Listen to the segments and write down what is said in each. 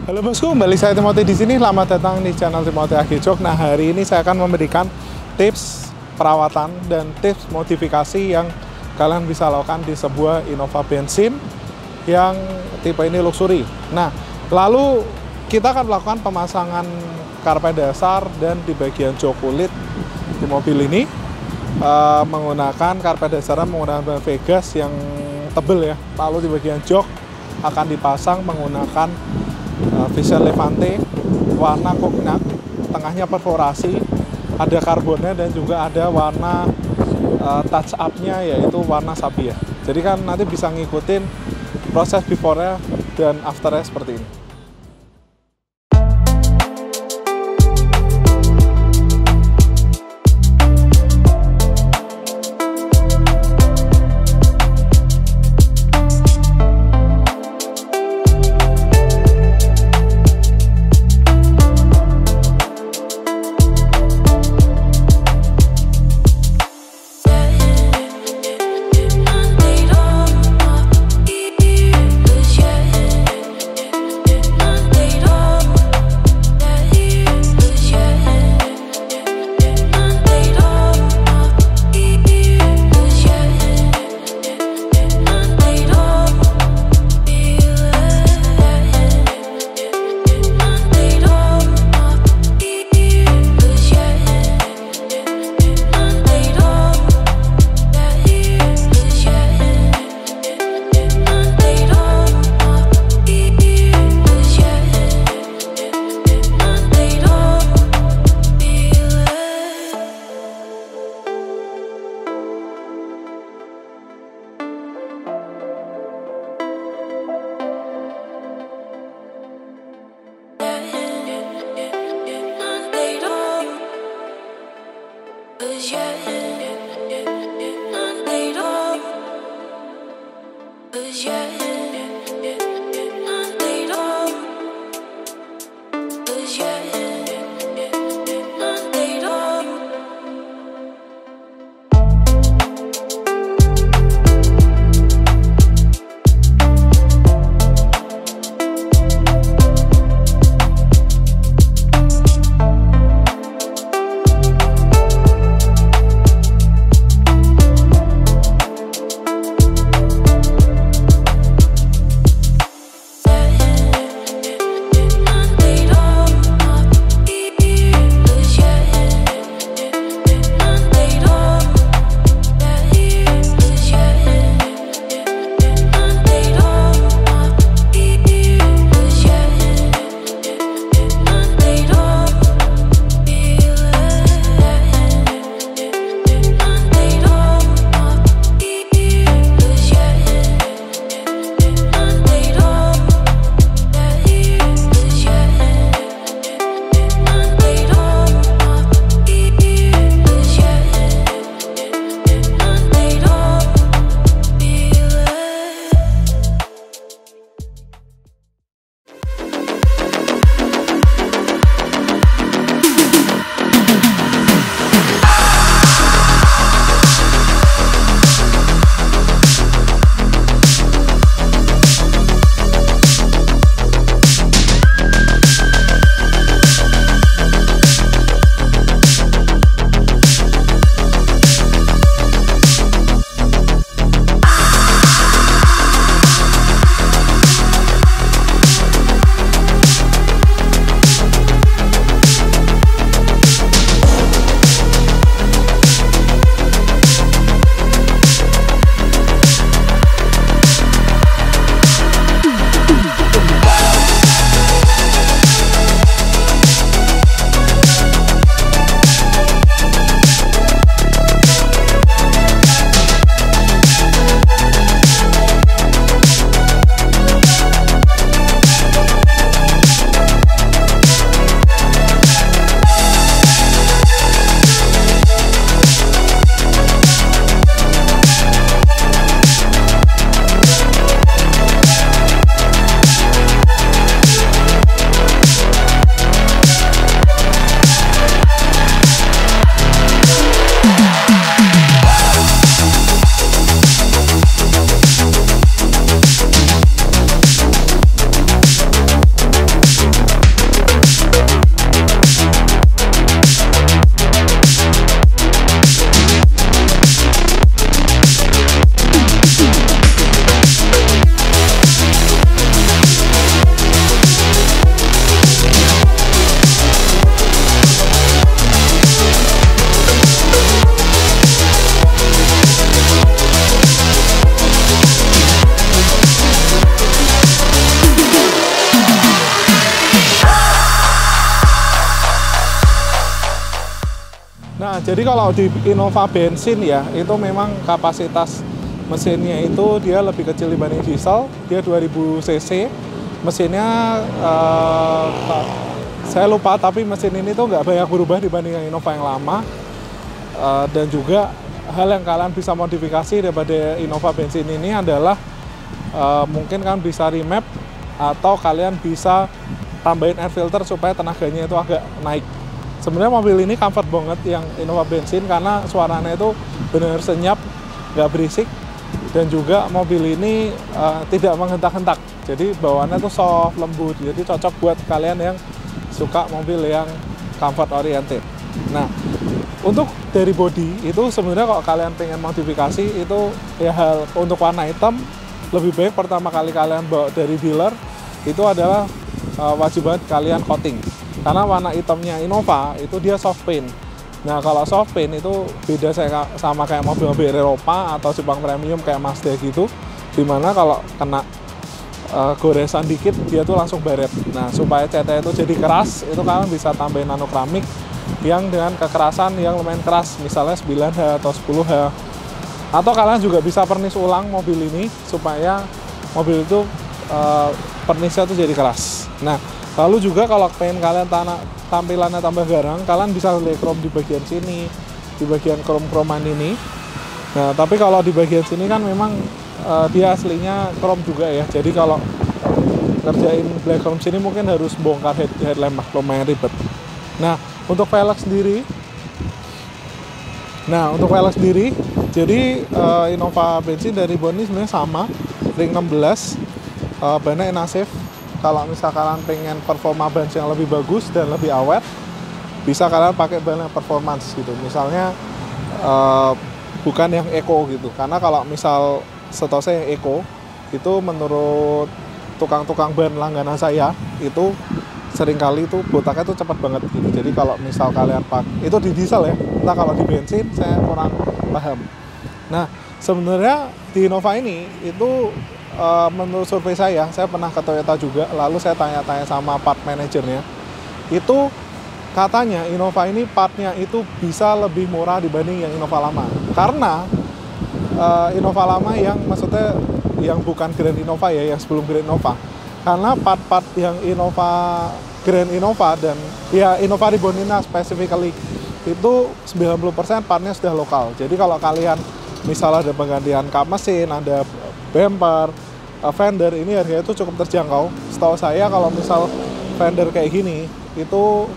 Halo bosku, kembali saya Timothy di sini. Selamat datang di channel Timothy Agijok. Nah, hari ini saya akan memberikan tips perawatan dan tips modifikasi yang kalian bisa lakukan di sebuah Innova bensin yang tipe ini luxury. Nah, lalu kita akan melakukan pemasangan karpet dasar dan di bagian jok kulit di mobil ini menggunakan karpet dasarnya menggunakan bahan Vegas yang tebel ya. Lalu di bagian jok akan dipasang menggunakan Visual Levante warna cognac, tengahnya perforasi, ada karbonnya dan juga ada warna touch up-nya yaitu warna sapphire. Jadi kan nanti bisa ngikutin proses before-nya dan after-nya seperti ini. jadi kalau di Innova bensin ya, itu memang kapasitas mesinnya itu dia lebih kecil dibanding diesel, dia 2000 cc. Mesinnya saya lupa, tapi mesin ini tuh nggak banyak berubah dibanding yang Innova yang lama. Dan juga hal yang kalian bisa modifikasi daripada Innova bensin ini adalah mungkin kan bisa remap atau kalian bisa tambahin air filter supaya tenaganya itu agak naik. Sebenarnya mobil ini comfort banget yang Innova bensin karena suaranya itu benar senyap, nggak berisik, dan juga mobil ini tidak menghentak-hentak. Jadi bawaannya tuh soft, lembut, jadi cocok buat kalian yang suka mobil yang comfort oriented. Nah, untuk dari body itu sebenarnya kalau kalian pengen modifikasi itu ya hal untuk warna hitam lebih baik pertama kali kalian bawa dari dealer itu adalah wajib banget kalian coating. Karena warna hitamnya Innova itu dia soft paint. Nah, kalau soft paint itu beda sama kayak mobil-mobil Eropa atau Jepang premium kayak Mazda gitu, dimana kalau kena goresan dikit dia tuh langsung baret. Nah, supaya catnya itu jadi keras, itu kalian bisa tambahin nano keramik yang dengan kekerasan yang lumayan keras, misalnya 9H atau 10H. Atau kalian juga bisa pernis ulang mobil ini supaya mobil itu pernisnya tuh jadi keras. Nah, lalu juga kalau pengen kalian tampilannya tambah garang, kalian bisa lay chrome di bagian sini, di bagian chrome-chromean ini. Nah, tapi kalau di bagian sini kan memang dia aslinya chrome juga ya. Jadi kalau ngerjain black chrome sini mungkin harus bongkar headlamp, lumayan ribet. Nah, untuk velg sendiri, jadi Innova bensin dari Boni sebenarnya sama, ring 16, bannya Enasif. Kalau misal kalian pengen performa ban yang lebih bagus dan lebih awet, bisa kalian pakai ban yang performance gitu. Misalnya bukan yang eco gitu. Karena kalau misal setahu saya yang eco itu menurut tukang-tukang ban langganan saya itu seringkali itu botaknya tuh cepat banget gitu. Jadi kalau misal kalian pakai itu di diesel ya, entah kalau di bensin saya kurang paham. Nah, sebenarnya di Innova ini itu menurut survei saya pernah ke Toyota juga, lalu saya tanya-tanya sama part manajernya, itu katanya Innova ini partnya itu bisa lebih murah dibanding yang Innova lama. Karena Innova lama yang maksudnya yang bukan Grand Innova ya, yang sebelum Grand Innova. Karena part-part yang Grand Innova dan ya Innova Ribonina specifically itu 90% partnya sudah lokal. Jadi kalau kalian misalnya ada penggantian kap mesin, ada bumper, fender, ini harganya itu cukup terjangkau. Setahu saya kalau misal fender kayak gini itu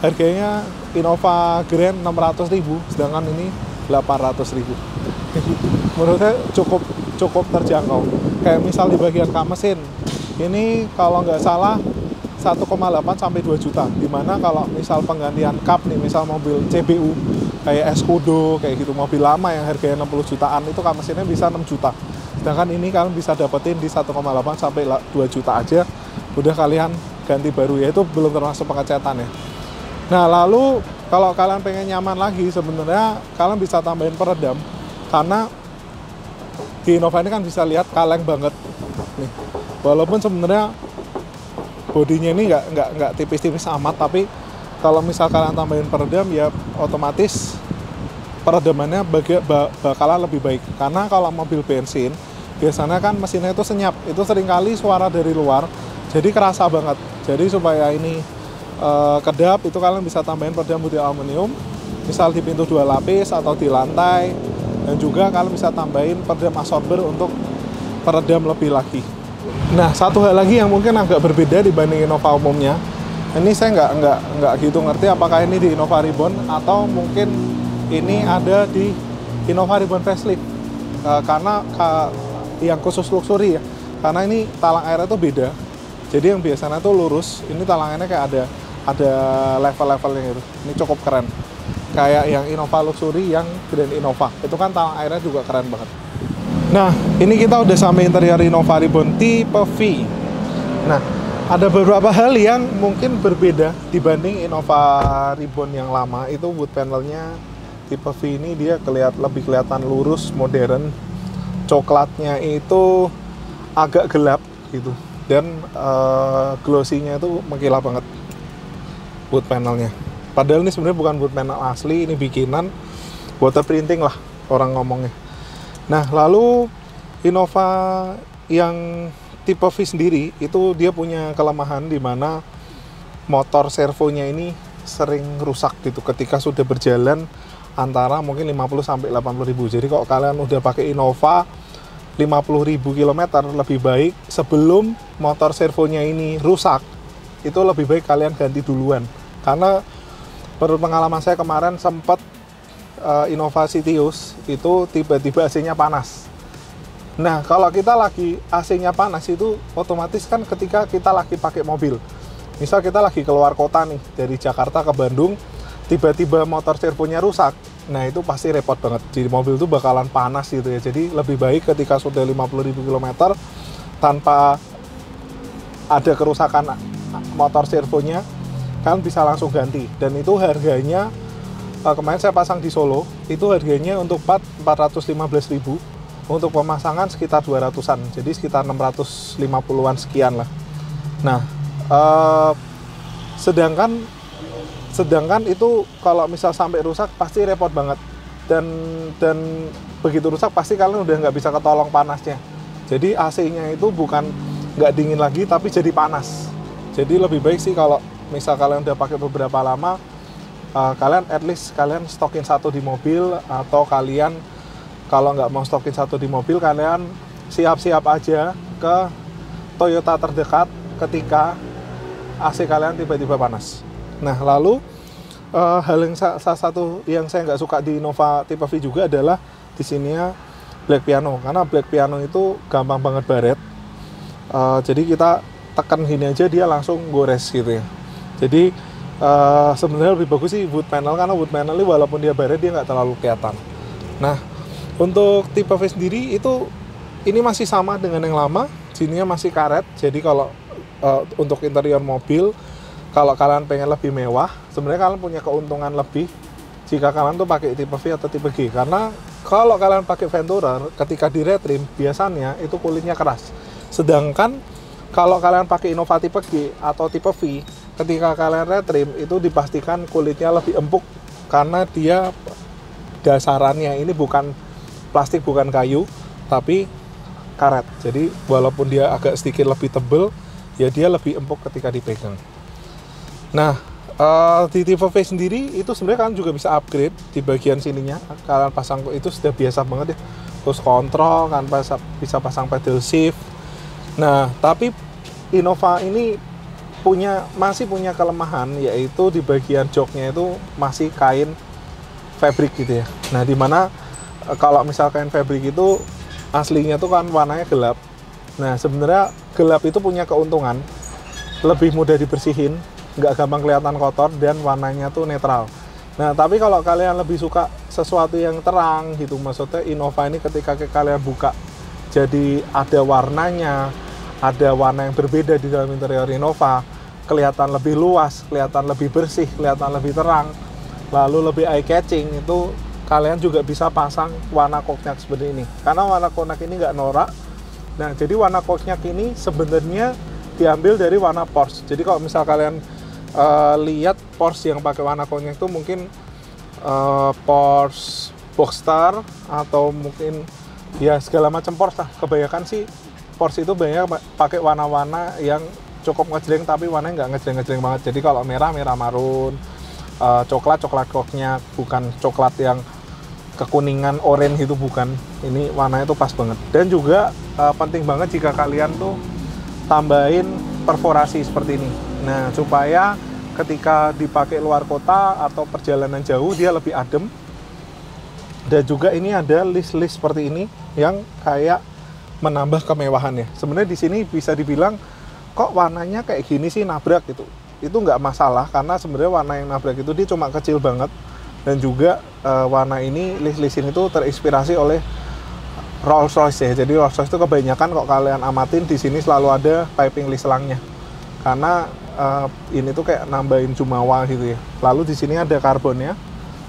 harganya Innova Grand 600.000, sedangkan ini 800.000. Menurut saya cukup terjangkau. Kayak misal di bagian kap mesin, ini kalau nggak salah 1,8 sampai 2 juta. Dimana kalau misal penggantian kap nih, misal mobil CBU kayak Escudo kayak gitu, mobil lama yang harganya 60 jutaan itu kap mesinnya bisa 6 juta. Sedangkan ini kalian bisa dapetin di 1,8 sampai 2 juta aja, udah kalian ganti baru, ya itu belum termasuk pengecetan ya. Nah, lalu kalau kalian pengen nyaman lagi, sebenarnya kalian bisa tambahin peredam, karena di Innova ini kan bisa lihat kaleng banget nih. Walaupun sebenarnya bodinya ini nggak tipis-tipis amat, tapi kalau misal kalian tambahin peredam ya otomatis peredamannya bakalan lebih baik. Karena kalau mobil bensin biasanya kan mesinnya itu senyap, itu seringkali suara dari luar, jadi kerasa banget. Jadi supaya ini kedap, itu kalian bisa tambahin peredam butil aluminium, misal di pintu 2 lapis atau di lantai, dan juga kalian bisa tambahin peredam absorber untuk peredam lebih lagi. Nah, satu hal lagi yang mungkin agak berbeda dibanding Innova umumnya, ini saya nggak gitu ngerti apakah ini di Innova Reborn atau mungkin ini ada di Innova Reborn facelift, karena yang khusus luxury ya, karena ini talang airnya tuh beda. Jadi yang biasanya tuh lurus, ini talangannya kayak ada level-levelnya gitu. Ini cukup keren. Kayak yang Innova luxury, yang Grand Innova, itu kan talang airnya juga keren banget. Nah, ini kita udah sampai interior Innova Reborn tipe V. Nah, ada beberapa hal yang mungkin berbeda dibanding Innova Reborn yang lama. Itu wood panelnya tipe V ini dia lebih kelihatan lurus, modern. Coklatnya itu agak gelap gitu, dan glossy-nya itu mengkilap banget wood panelnya. Padahal ini sebenarnya bukan wood panel asli, ini bikinan, water printing lah orang ngomongnya. Nah, lalu Innova yang tipe V sendiri itu dia punya kelemahan di mana motor servonya ini sering rusak gitu ketika sudah berjalan antara mungkin 50 sampai 80 ribu. Jadi kalau kalian udah pakai Innova 50.000 km, lebih baik sebelum motor servonya ini rusak, itu lebih baik kalian ganti duluan. Karena menurut pengalaman saya kemarin sempat Innova Citius itu tiba-tiba AC-nya panas. Nah, kalau kita lagi AC-nya panas itu otomatis kan ketika kita lagi pakai mobil, misal kita lagi keluar kota nih dari Jakarta ke Bandung, tiba-tiba motor servonya rusak, nah itu pasti repot banget. Jadi mobil itu bakalan panas gitu ya. Jadi lebih baik ketika sudah 50.000 km tanpa ada kerusakan motor servonya, kalian bisa langsung ganti. Dan itu harganya kemarin saya pasang di Solo, itu harganya untuk 415.000, untuk pemasangan sekitar 200-an, jadi sekitar 650-an sekian lah. Nah, sedangkan itu kalau misal sampai rusak pasti repot banget, dan begitu rusak pasti kalian udah nggak bisa ketolong panasnya. Jadi AC-nya itu bukan nggak dingin lagi tapi jadi panas. Jadi lebih baik sih kalau misal kalian udah pakai beberapa lama, kalian at least kalian stokin satu di mobil, atau kalian kalau nggak mau stokin satu di mobil, kalian siap-siap aja ke Toyota terdekat ketika AC kalian tiba-tiba panas. Nah, lalu hal yang salah satu yang saya nggak suka di Innova tipe V juga adalah di sininya black piano, karena black piano itu gampang banget baret. Jadi kita tekan gini aja dia langsung gores gitu ya. Jadi sebenarnya lebih bagus sih wood panel, karena wood panel ini walaupun dia baret dia nggak terlalu kelihatan. Nah, untuk tipe V sendiri itu ini masih sama dengan yang lama, sininya masih karet. Jadi kalau untuk interior mobil, kalau kalian pengen lebih mewah, sebenarnya kalian punya keuntungan lebih jika kalian tuh pakai tipe V atau tipe G. Karena kalau kalian pakai Venturer, ketika di retrim biasanya itu kulitnya keras. Sedangkan kalau kalian pakai Innova tipe G atau tipe V, ketika kalian retrim itu dipastikan kulitnya lebih empuk, karena dia dasarannya ini bukan plastik, bukan kayu, tapi karet. Jadi walaupun dia agak sedikit lebih tebal, ya dia lebih empuk ketika dipegang. Nah, di tipe V sendiri itu sebenarnya kalian juga bisa upgrade di bagian sininya. Kalian pasang itu sudah biasa banget ya. Terus kontrol kan bisa pasang pedal shift. Nah, tapi Innova ini masih punya kelemahan, yaitu di bagian joknya itu masih kain fabric gitu ya. Nah, dimana kalau misal kain fabric itu aslinya tuh kan warnanya gelap. Nah, sebenarnya gelap itu punya keuntungan, lebih mudah dibersihin, nggak gampang kelihatan kotor, dan warnanya tuh netral. Nah, tapi kalau kalian lebih suka sesuatu yang terang gitu, maksudnya Innova ini ketika kalian buka jadi ada warnanya, ada warna yang berbeda di dalam interior Innova, kelihatan lebih luas, kelihatan lebih bersih, kelihatan lebih terang, lalu lebih eye catching, itu kalian juga bisa pasang warna konyak seperti ini. Karena warna konyak ini nggak norak. Nah, jadi warna konyak ini sebenarnya diambil dari warna Porsche. Jadi kalau misal kalian lihat Porsche yang pakai warna konyak itu mungkin Porsche Boxster atau mungkin ya segala macam Porsche lah. Kebanyakan sih Porsche itu banyak pakai warna-warna yang cukup ngejreng, tapi warnanya nggak ngejreng-ngejreng banget. Jadi kalau merah marun, coklat konyak, bukan coklat yang kekuningan oranye itu, bukan. Ini warnanya tuh pas banget. Dan juga penting banget jika kalian tuh tambahin perforasi seperti ini. Nah, supaya ketika dipakai luar kota atau perjalanan jauh dia lebih adem. Dan juga ini ada list-list seperti ini yang kayak menambah kemewahannya. Sebenarnya di sini bisa dibilang kok warnanya kayak gini sih, nabrak gitu. Itu nggak masalah, karena sebenarnya warna yang nabrak itu dia cuma kecil banget. Dan juga warna ini, list-list ini tuh terinspirasi oleh Rolls-Royce ya. Jadi Rolls-Royce itu kebanyakan kok kalian amatin di sini selalu ada piping list selangnya. Karena ini tuh kayak nambahin jumawa gitu ya. Lalu di sini ada karbonnya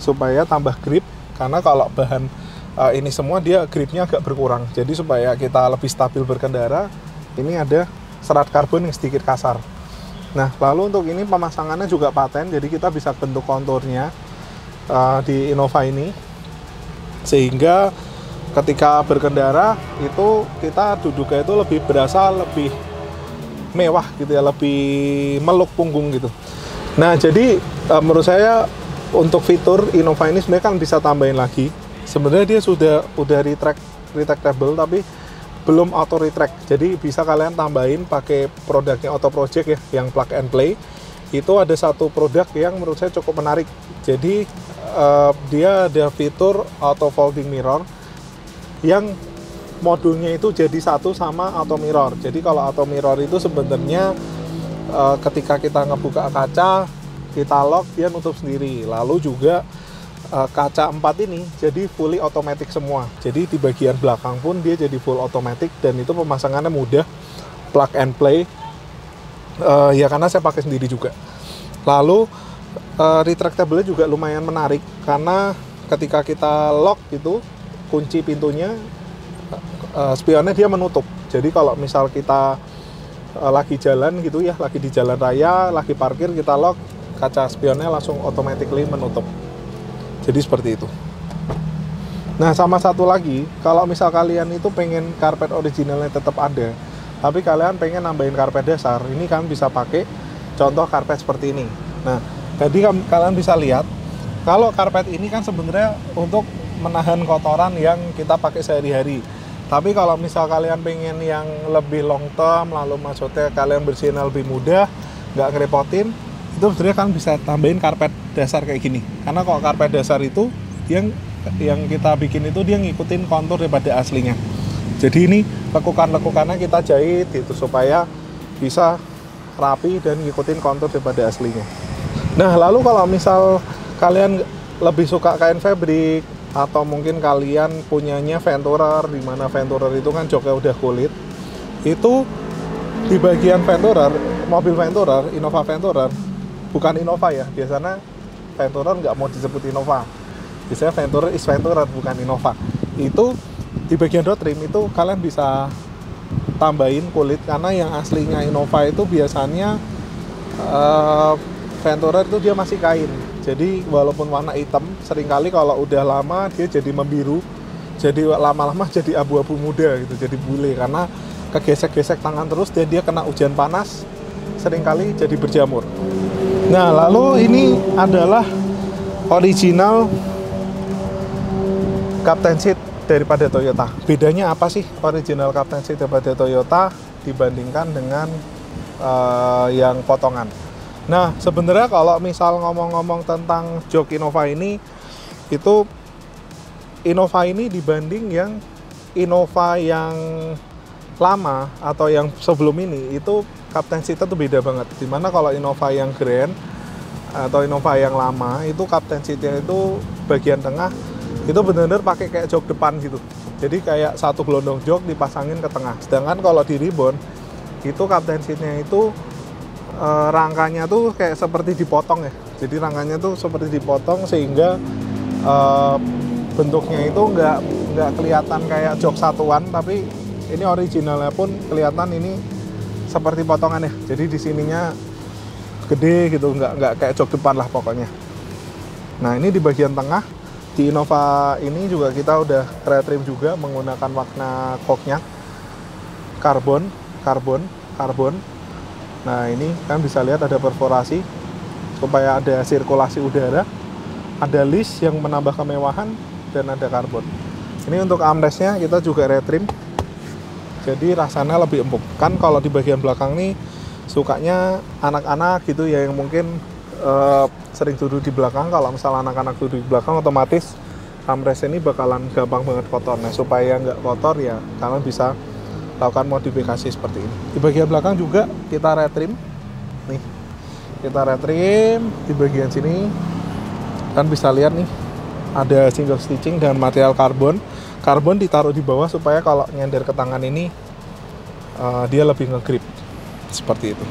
supaya tambah grip, karena kalau bahan ini semua dia gripnya agak berkurang. Jadi supaya kita lebih stabil berkendara, ini ada serat karbon yang sedikit kasar. Nah, lalu untuk ini pemasangannya juga paten, jadi kita bisa bentuk konturnya di Innova ini, sehingga ketika berkendara itu kita duduknya itu lebih berasa lebih mewah gitu ya, lebih meluk punggung gitu. Nah, jadi menurut saya untuk fitur Innova ini sebenarnya kan bisa tambahin lagi. Sebenarnya dia udah retractable tapi belum auto retract. Jadi bisa kalian tambahin pakai produknya Auto Project ya, yang plug and play. Itu ada satu produk yang menurut saya cukup menarik. Jadi dia ada fitur auto folding mirror yang modulnya itu jadi satu sama auto mirror. Jadi kalau auto mirror itu sebenarnya ketika kita ngebuka kaca, kita lock, dia nutup sendiri. Lalu juga kaca 4 ini jadi fully automatic semua. Jadi di bagian belakang pun dia jadi full automatic, dan itu pemasangannya mudah, plug and play. Ya karena saya pakai sendiri juga. Lalu retractable juga lumayan menarik karena ketika kita lock itu kunci pintunya, spionnya dia menutup. Jadi kalau misal kita lagi jalan gitu ya, lagi di jalan raya, lagi parkir, kita lock, kaca spionnya langsung automatically menutup. Jadi seperti itu. Nah, sama satu lagi, kalau misal kalian itu pengen karpet originalnya tetap ada, tapi kalian pengen nambahin karpet dasar, ini kan bisa pakai contoh karpet seperti ini. Nah, jadi kalian bisa lihat, kalau karpet ini kan sebenarnya untuk menahan kotoran yang kita pakai sehari-hari. Tapi kalau misal kalian pengen yang lebih long term, lalu maksudnya kalian bersihin lebih mudah, nggak ngerepotin, itu sebenarnya kan bisa tambahin karpet dasar kayak gini. Karena kalau karpet dasar itu yang kita bikin itu dia ngikutin kontur daripada aslinya. Jadi ini lekukan-lekukannya kita jahit gitu supaya bisa rapi dan ngikutin kontur daripada aslinya. Nah, lalu kalau misal kalian lebih suka kain fabric, atau mungkin kalian punyanya Venturer, di mana Venturer itu kan joknya udah kulit, itu di bagian Venturer, mobil Venturer, Innova Venturer, bukan Innova ya, biasanya Venturer nggak mau disebut Innova, biasanya Venturer is Venturer, bukan Innova. Itu di bagian door trim itu kalian bisa tambahin kulit, karena yang aslinya Innova itu biasanya Venturer itu dia masih kain. Jadi walaupun warna hitam, seringkali kalau udah lama dia jadi membiru, jadi lama-lama jadi abu-abu muda gitu, jadi bule karena kegesek-gesek tangan terus, dan dia kena hujan panas, seringkali jadi berjamur. Nah, lalu ini adalah original Captain Seat daripada Toyota. Bedanya apa sih original Captain Seat daripada Toyota dibandingkan dengan yang potongan? Nah, sebenarnya kalau misal ngomong-ngomong tentang jok Innova ini, itu Innova ini dibanding yang Innova yang lama atau yang sebelum ini, itu Captain Seat itu beda banget. Dimana kalau Innova yang Grand atau Innova yang lama, itu Captain Seat-nya itu bagian tengah itu benar-benar pakai kayak jok depan gitu. Jadi kayak satu gelondong jok dipasangin ke tengah. Sedangkan kalau di Reborn, itu Captain Seat-nya itu rangkanya tuh kayak seperti dipotong ya. Jadi rangkanya tuh seperti dipotong sehingga bentuknya itu nggak kelihatan kayak jok satuan, tapi ini originalnya pun kelihatan ini seperti potongan ya. Jadi di sininya gede gitu, nggak kayak jok depan lah pokoknya. Nah, ini di bagian tengah di Innova ini juga kita udah retrim juga menggunakan warna koknya karbon. Nah, ini kan bisa lihat ada perforasi supaya ada sirkulasi udara, ada list yang menambah kemewahan, dan ada karbon. Ini untuk armrestnya kita juga retrim, jadi rasanya lebih empuk. Kan kalau di bagian belakang nih sukanya anak-anak gitu ya, yang mungkin sering duduk di belakang. Kalau misalnya anak-anak duduk di belakang, otomatis armrest ini bakalan gampang banget kotor. Nah, supaya nggak kotor ya kalian bisa lakukan modifikasi seperti ini. Di bagian belakang juga kita retrim. Nih, kita retrim di bagian sini. Kan bisa lihat nih, ada single stitching dengan material karbon. Karbon ditaruh di bawah supaya kalau nyender ke tangan ini dia lebih ngegrip. Seperti itu.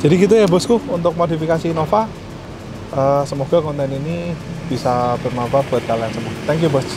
Jadi gitu ya bosku untuk modifikasi Innova. Semoga konten ini bisa bermanfaat buat kalian semua. Thank you bos.